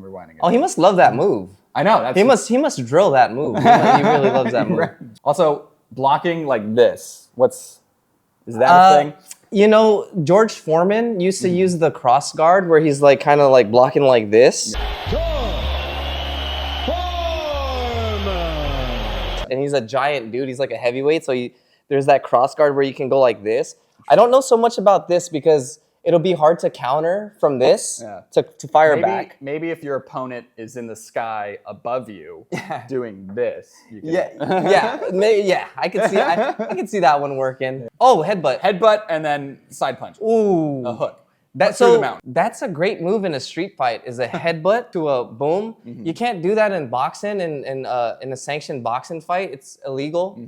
rewinding it. Oh, he must love that move. I know. He must drill that move. He really loves that move. Also, blocking like this. Is that a thing? You know, George Foreman used to use the cross guard where he's like kind of like blocking like this. And he's a giant dude. He's like a heavyweight. So there's that cross guard where you can go like this. I don't know so much about this because it'll be hard to counter from this to fire back. Maybe if your opponent is in the sky above you doing this. You can... I can see that one working. Oh, headbutt. Headbutt and then side punch. Ooh. A hook. That's a great move in a street fight, is a headbutt to a boom. You can't do that in boxing, in a sanctioned boxing fight. It's illegal.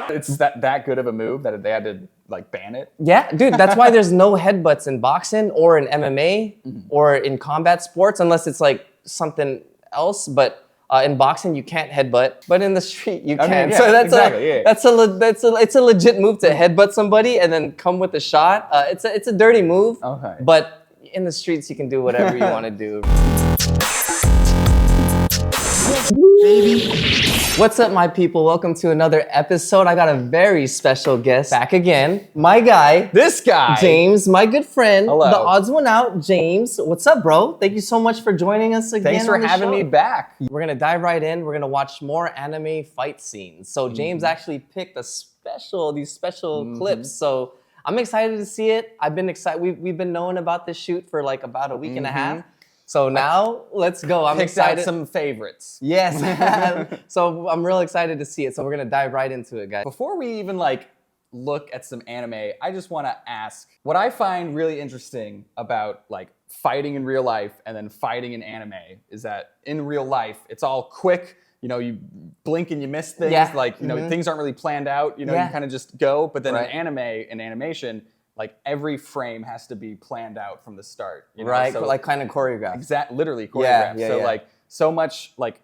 It's that good of a move that they had to like ban it? Yeah, dude, that's why there's no headbutts in boxing or in MMA or in combat sports unless it's like something else. But in boxing, you can't headbutt, but in the street, you can. So it's a legit move to headbutt somebody and then come with a shot. It's a dirty move, but in the streets, you can do whatever you want to do. Baby. What's up, my people? Welcome to another episode. I got a very special guest back again. My guy. This guy. James, my good friend. Hello. The odds one out, James. What's up, bro? Thank you so much for joining us again. Thanks for having me back. We're going to dive right in. We're going to watch more anime fight scenes. So James actually picked these special clips. So I'm excited to see it. I've been excited. We've been knowing about this shoot for like about a week and a half. So now, let's go. I'm excited. Picked out some favorites. Yes. So I'm real excited to see it. So we're going to dive right into it, guys. Before we even like look at some anime, I just want to ask, what I find really interesting about like fighting in real life and then fighting in anime is that in real life, it's all quick. You know, you blink and you miss things. Yeah. Like, you know, things aren't really planned out. You know, you kind of just go. But then in anime and animation, like every frame has to be planned out from the start. You know? Right, so, like kind of choreographed. Literally choreographed. Like so much like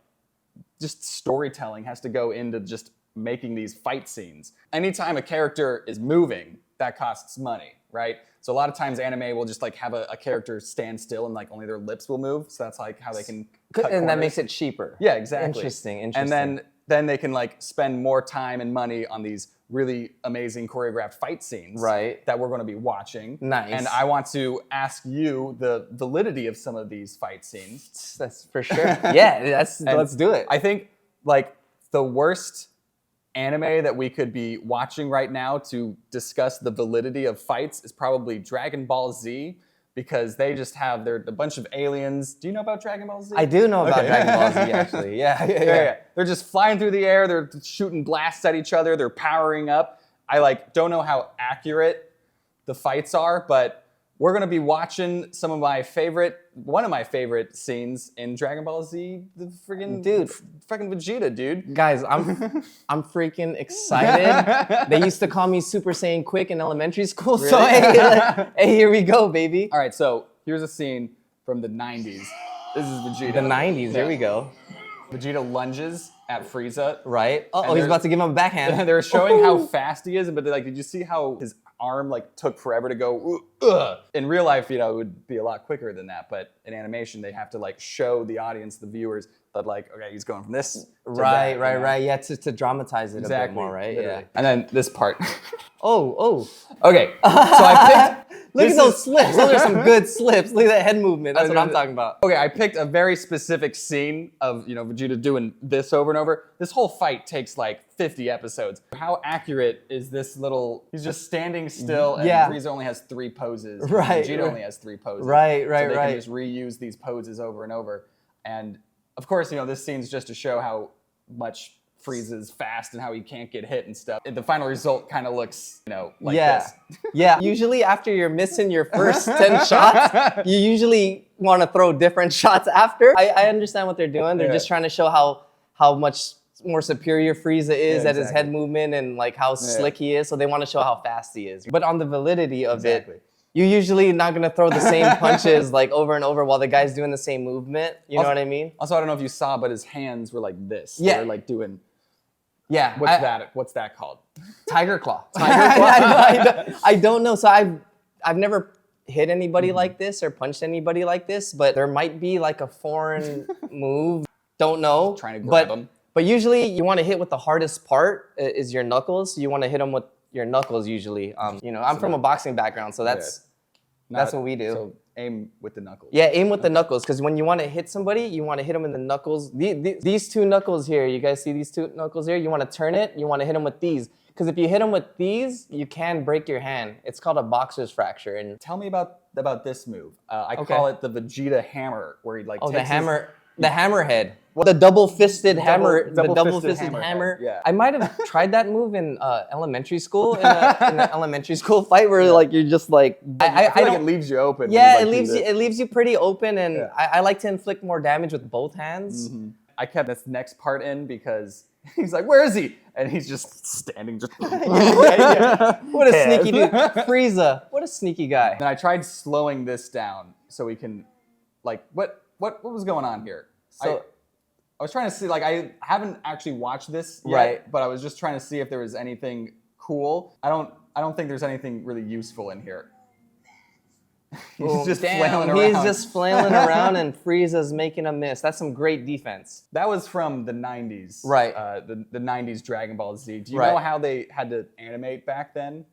just storytelling has to go into just making these fight scenes. Anytime a character is moving, that costs money, right? So a lot of times anime will just like have a character stand still and like only their lips will move. So that's like how they can cut corners. And that makes it cheaper. Yeah, exactly. Interesting. And then they can like spend more time and money on these really amazing choreographed fight scenes that we're going to be watching. Nice. And I want to ask you the validity of some of these fight scenes. That's for sure. Let's do it. I think like the worst anime that we could be watching right now to discuss the validity of fights is probably Dragon Ball Z, because they just have a bunch of aliens. Do you know about Dragon Ball Z? I do know about Dragon Ball Z, actually. Yeah. They're just flying through the air. They're shooting blasts at each other. They're powering up. I like don't know how accurate the fights are, but we're gonna be watching one of my favorite scenes in Dragon Ball Z. The freaking Vegeta, dude. Guys, I'm freaking excited. They used to call me Super Saiyan Quick in elementary school. Really? So hey, here we go, baby. All right, so here's a scene from the 90s. This is Vegeta. The 90s, here we go. Vegeta lunges at Frieza. Right. He's about to give him a backhand. They're showing how fast he is, but like, did you see how his arm like took forever to go? In real life, you know, it would be a lot quicker than that. But in animation, they have to like show the audience, the viewers, that like, okay, he's going from this to right. that. Yeah, to dramatize it a bit more, right? Literally. Yeah. And then this part. Okay. So I picked. Look at those slips. Those are some good slips. Look at that head movement. That's what I'm talking about. Okay, I picked a very specific scene of, you know, Vegeta doing this over and over. This whole fight takes like 50 episodes. How accurate is this little? He's just standing still, and Frieza only has 3 poses. Right. Vegeta only has 3 poses. Right. So they can just reuse these poses over and over. And of course, you know, this scene's just to show how much Frieza's fast and how he can't get hit and stuff. The final result kind of looks, you know, like this. Yeah. Usually after you're missing your first 10 shots, you usually want to throw different shots after. I understand what they're doing. They're just trying to show how much more superior Frieza is at his head movement and like how slick he is. So they want to show how fast he is. But on the validity of it, you're usually not going to throw the same punches like over and over while the guy's doing the same movement. You know what I mean? Also, I don't know if you saw, but his hands were like this. Yeah. They were like doing... Yeah. What's that called? Tiger Claw. Tiger Claw? I don't know. So I've never hit anybody like this or punched anybody like this, but there might be like a foreign move. Don't know. Trying to grab them. But usually you want to hit with the hardest part is your knuckles. You want to hit them with your knuckles usually. You know, I'm from a boxing background, so that's what we do. So aim with the knuckles. Yeah, aim with the knuckles, because when you want to hit somebody, you want to hit them in the knuckles. These two knuckles here, you guys see these two knuckles here? You want to turn it, you want to hit them with these. Because if you hit them with these, you can break your hand. It's called a boxer's fracture. And tell me about this move. I call it the Vegeta hammer, where he like takes the hammerhead. The double-fisted hammer. The double-fisted hammer. Yeah. I might have tried that move in elementary school, in an elementary school fight where like you're just like. I feel like it leaves you open. Yeah, it leaves you pretty open, and I like to inflict more damage with both hands. Mm-hmm. I kept this next part in because he's like, "Where is he?" And he's just standing, just. What a sneaky dude, Frieza. What a sneaky guy. And I tried slowing this down so we can, like, what was going on here? So. I was trying to see, like, I haven't actually watched this yet, right. But I was just trying to see if there was anything cool. I don't think there's anything really useful in here. He's just flailing around. He's just flailing around, and Frieza's making a miss. That's some great defense. That was from the 90s. Right. The 90s Dragon Ball Z. Do you know how they had to animate back then?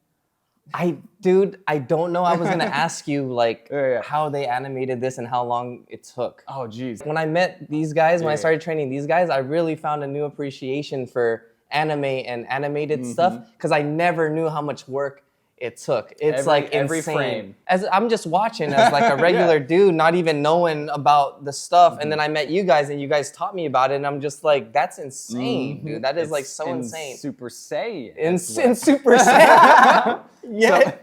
Dude, I don't know. I was gonna ask you like how they animated this and how long it took. Oh, geez. When I met these guys, when I started training these guys, I really found a new appreciation for anime and animated stuff, because I never knew how much work it took. It's every insane. frame. As I'm just watching as like a regular dude, not even knowing about the stuff, and then I met you guys and you guys taught me about it, and I'm just like, that's insane, dude. That is like so insane. Super Saiyan. In Super Saiyan. Yeah, so,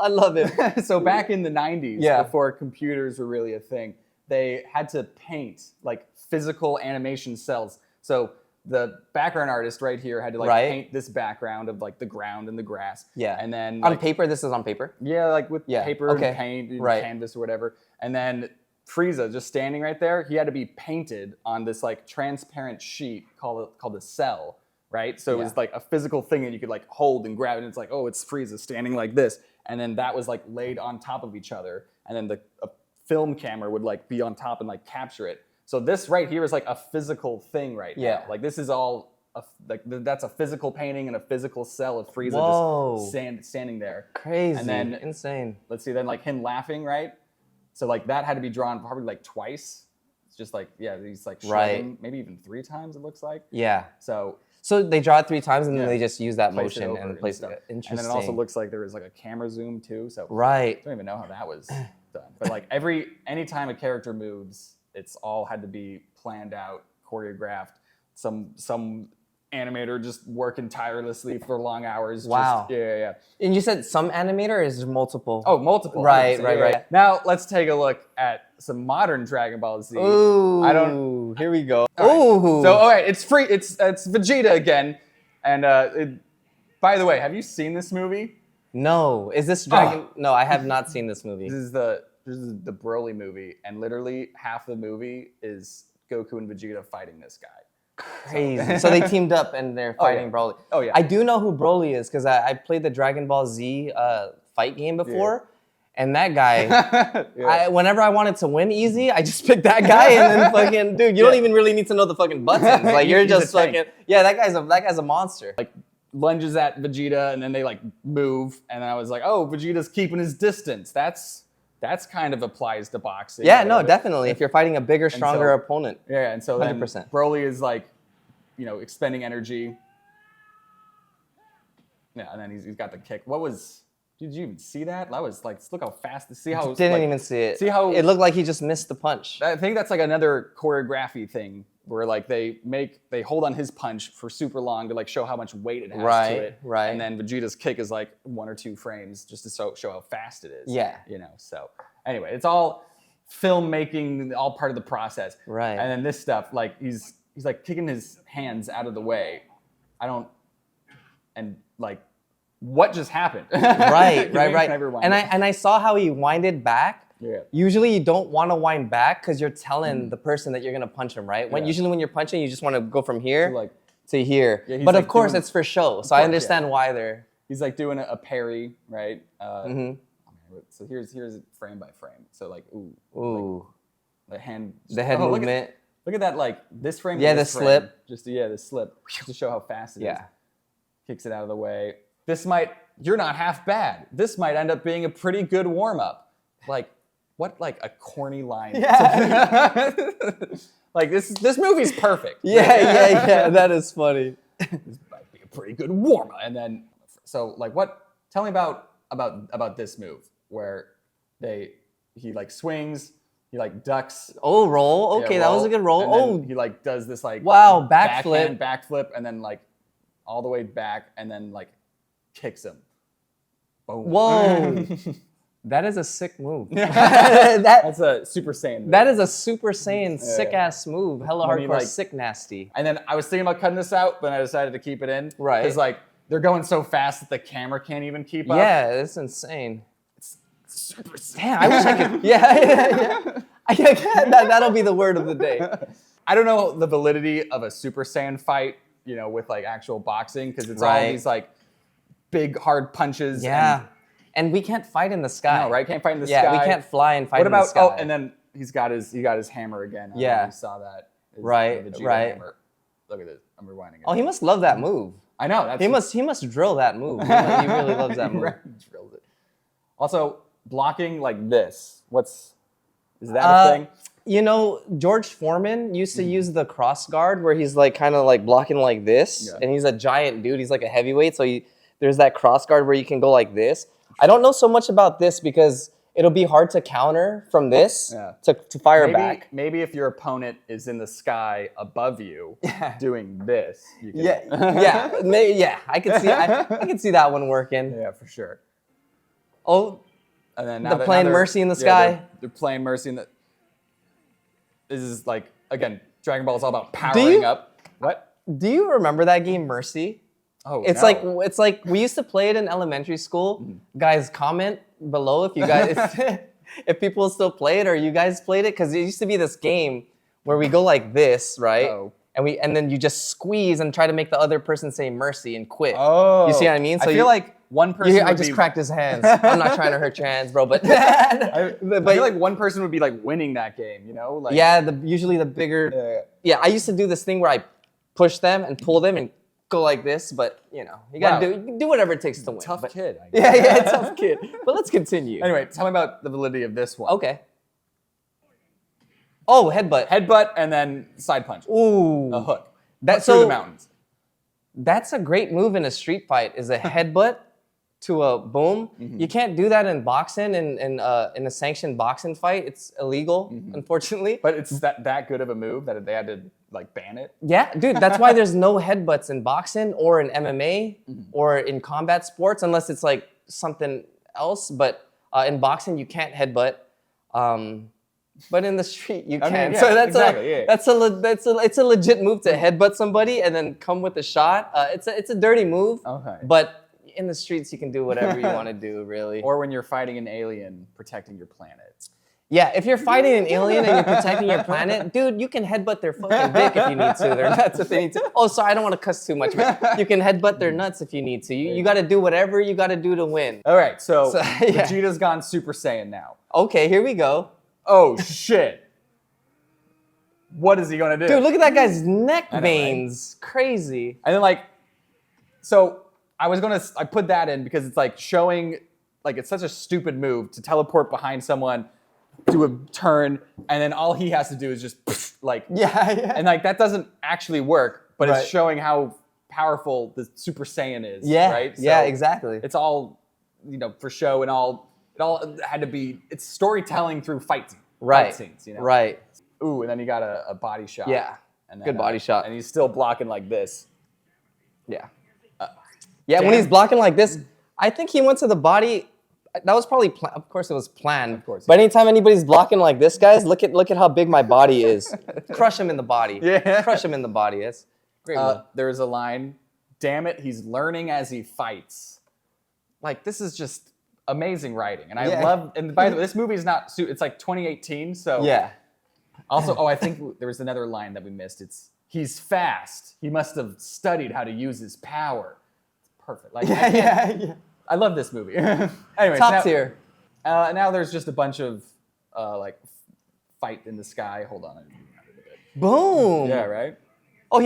I love it. So back in the 90s, before computers were really a thing, they had to paint like physical animation cells. So the background artist right here had to like paint this background of like the ground and the grass. Yeah. And then on paper, this is on paper? Yeah, like with paper and paint and canvas or whatever. And then Frieza just standing right there, he had to be painted on this like transparent sheet called a cell. Right? So it was like a physical thing that you could like hold and grab, and it's like, oh, it's Frieza standing like this. And then that was like laid on top of each other. And then a film camera would like be on top and like capture it. So this right here is like a physical thing right now. Like this is all, that's a physical painting and a physical cell of Frieza just standing there. Crazy, and then, insane. Let's see, then like him laughing, right? So like that had to be drawn probably like twice. It's just like, he's like shrugging, maybe even 3 times it looks like. Yeah. So they draw it 3 times, and then they just use that motion and place it. Interesting. And then it also looks like there was like a camera zoom too. So I don't even know how that was done. But like anytime a character moves, it's all had to be planned out, choreographed. Some animator just working tirelessly for long hours. Wow. Yeah. And you said some animator, or is there multiple? Oh, multiple. Right. Now let's take a look at some modern Dragon Ball Z. Ooh, here we go. Ooh. So all right, it's free. It's Vegeta again. And by the way, have you seen this movie? No. Is this Dragon? No, I have not seen this movie. This is the Broly movie, and literally half the movie is Goku and Vegeta fighting this guy. Crazy. So they teamed up and they're fighting Broly. Oh yeah. I do know who Broly is, because I played the Dragon Ball Z fight game before. And that guy, whenever I wanted to win easy, I just picked that guy, and then fucking, dude, you don't even really need to know the fucking buttons. Like you're just fucking, that guy's a monster. Like lunges at Vegeta, and then they like move, and I was like, oh, Vegeta's keeping his distance. That's kind of applies to boxing. Yeah, no, definitely. If you're fighting a bigger, stronger opponent. Yeah, and so then 100%. Broly is like, expending energy. Yeah, and then he's got the kick. Did you even see that? That was like, look how fast. See how didn't even see it. See how it looked like he just missed the punch. I think that's like another choreography thing where like they hold on his punch for super long to like show how much weight it has to it. Right. And then Vegeta's kick is like 1 or 2 frames just to show how fast it is. Yeah. So anyway, it's all filmmaking, all part of the process. Right. And then this stuff, like he's like kicking his hands out of the way. What just happened? Right. And I saw how he winded back. Yeah. Usually you don't want to wind back because you're telling the person that you're gonna punch him, right? Usually when you're punching, you just want to go from here to here. Yeah, he's but like of course, doing- it's for show. So course, I understand why they're. He's like doing a parry, right? Mhm. So here's frame by frame. So like, ooh, Ooh. the hand, The head look movement. Look at that, like this frame. to Yeah, this the frame, slip. Just the slip, just to show how fast it is. Yeah. Kicks it out of the way. You're not half bad. This might end up being a pretty good warm up. Like, what? Like a corny line. Yeah. Like this movie's perfect. Yeah. That is funny. This might be a pretty good warm up. And then, so like, what? Tell me about this move where he like swings. He like ducks. Oh, roll. Okay, Yeah, that was a good roll. And then Oh, he like does this like wow, backhand backflip. backflip, and then like all the way back, and then like kicks him. Boom. Whoa. That is a sick move. That's a Super Saiyan move. That is a Super Saiyan sick ass move. Hella When he, hardcore, like- sick nasty. And then I was thinking about cutting this out, but I decided to keep it in. Right. Because like they're going so fast that the camera can't even keep up. Yeah, that's insane. Super Saiyan. Damn, I wish I could. Yeah. That'll be the word of the day. I don't know the validity of a Super Saiyan fight, with like actual boxing, because it's all Right. these like big hard punches. Yeah. And we can't fight in the sky. No, right? Can't fight in the Yeah, sky. we can't fly and fight What in the about? sky. Oh, and then he got his hammer again. I don't know Yeah. if you saw that. His Right, Vegeta right. Hammer. Look at this. I'm rewinding it. Oh, he must love that move. I know. That's He must drill that move. He really loves that move. Right, he drills it. Also, blocking like this. Is that a thing? George Foreman used to use the cross guard where he's like kind of like blocking like this, Yeah. and he's a giant dude. He's like a heavyweight, so there's that cross guard where you can go like this. I don't know so much about this because it'll be hard to counter from this Yeah. to fire back. Maybe if your opponent is in the sky above you, doing this, you can. I can see. I can see that one working. Yeah, for sure. Oh, And then The playing Mercy in the sky. They're playing Mercy in the. This is like, again, Dragon Ball is all about powering up. What? do you remember that game, Mercy? Oh, It's no. like we used to play it in elementary school. Guys, comment below if you guys if people still play it or you guys played it, because it used to be this game where we go like this, right? Oh. And then you just squeeze and try to make the other person say mercy and quit. Oh. You see what I mean? I feel like one person. I would just be- cracked his hands. I'm not trying to hurt your hands, bro, but I feel like one person would be like winning that game, Like, yeah, usually the bigger. Yeah, I used to do this thing where I push them and pull them and go like this, but you gotta do whatever it takes to win. Tough but, kid. I guess. Yeah, tough kid. But let's continue. Anyway, tell me about the validity of this one. Okay. Oh, headbutt. Headbutt and then side punch. Ooh. A hook. That's through so. the mountains. That's a great move in a street fight. Is a headbutt to a boom. You can't do that in boxing in a sanctioned boxing fight. It's illegal, unfortunately. But it's that good of a move that they had to like ban it. Yeah, dude, that's why there's no headbutts in boxing or in MMA or in combat sports unless it's like something else. But in boxing, you can't headbutt. But in the street, you I mean, can. yeah, So that's exactly, yeah. it's a legit move to headbutt somebody and then come with a shot. It's a dirty move. Okay. But in the streets, you can do whatever you want to do, really. Or when you're fighting an alien protecting your planet. Yeah, if you're fighting an alien and you're protecting your planet, dude, you can headbutt their fucking dick if you need to, their nuts if they need to. Oh, sorry, I don't want to cuss too much, but you can headbutt their nuts if you need to. You got to do whatever you got to do to win. All right, so yeah. Vegeta's gone Super Saiyan now. Okay, here we go. Oh shit! What is he gonna do? Dude, look at that guy's neck I know, right? veins. Crazy. And then so I put that in because it's like showing, like it's such a stupid move to teleport behind someone, do a turn, and then all he has to do is just like, Yeah. and like that doesn't actually work, but Right. it's showing how powerful the Super Saiyan is, Yeah. right? Yeah, So exactly. It's all, for show and all. It all had to be. It's storytelling through fight Right. scenes, Right. Ooh, and then you got a body shot. Yeah. And then, Good body shot. And he's still blocking like this. Yeah. Yeah, when damn. he's blocking like this, I think he went to the body. That was probably of course it was planned. Of course, But anytime anybody's blocking like this, guys, look at how big my body is. Crush him in the body. Yeah. Crush him in the body. It's great. Move. There's a line, damn it, he's learning as he fights. Like, this is just amazing writing. And I Yeah. love, and by the way, this movie is it's like 2018, so. Yeah. Also, I think there was another line that we missed. It's, he's fast. He must have studied how to use his power. It's perfect. Like, Yeah. I love this movie. Anyways, Top tier. Now there's just a bunch of like fight in the sky. Hold on. Boom. Yeah, right? Oh,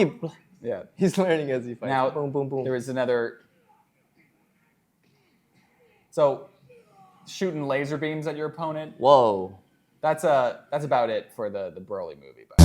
he's learning as he fights. Now, boom, boom, boom. there was another. So, shooting laser beams at your opponent. Whoa. That's about it for the Broly movie. But.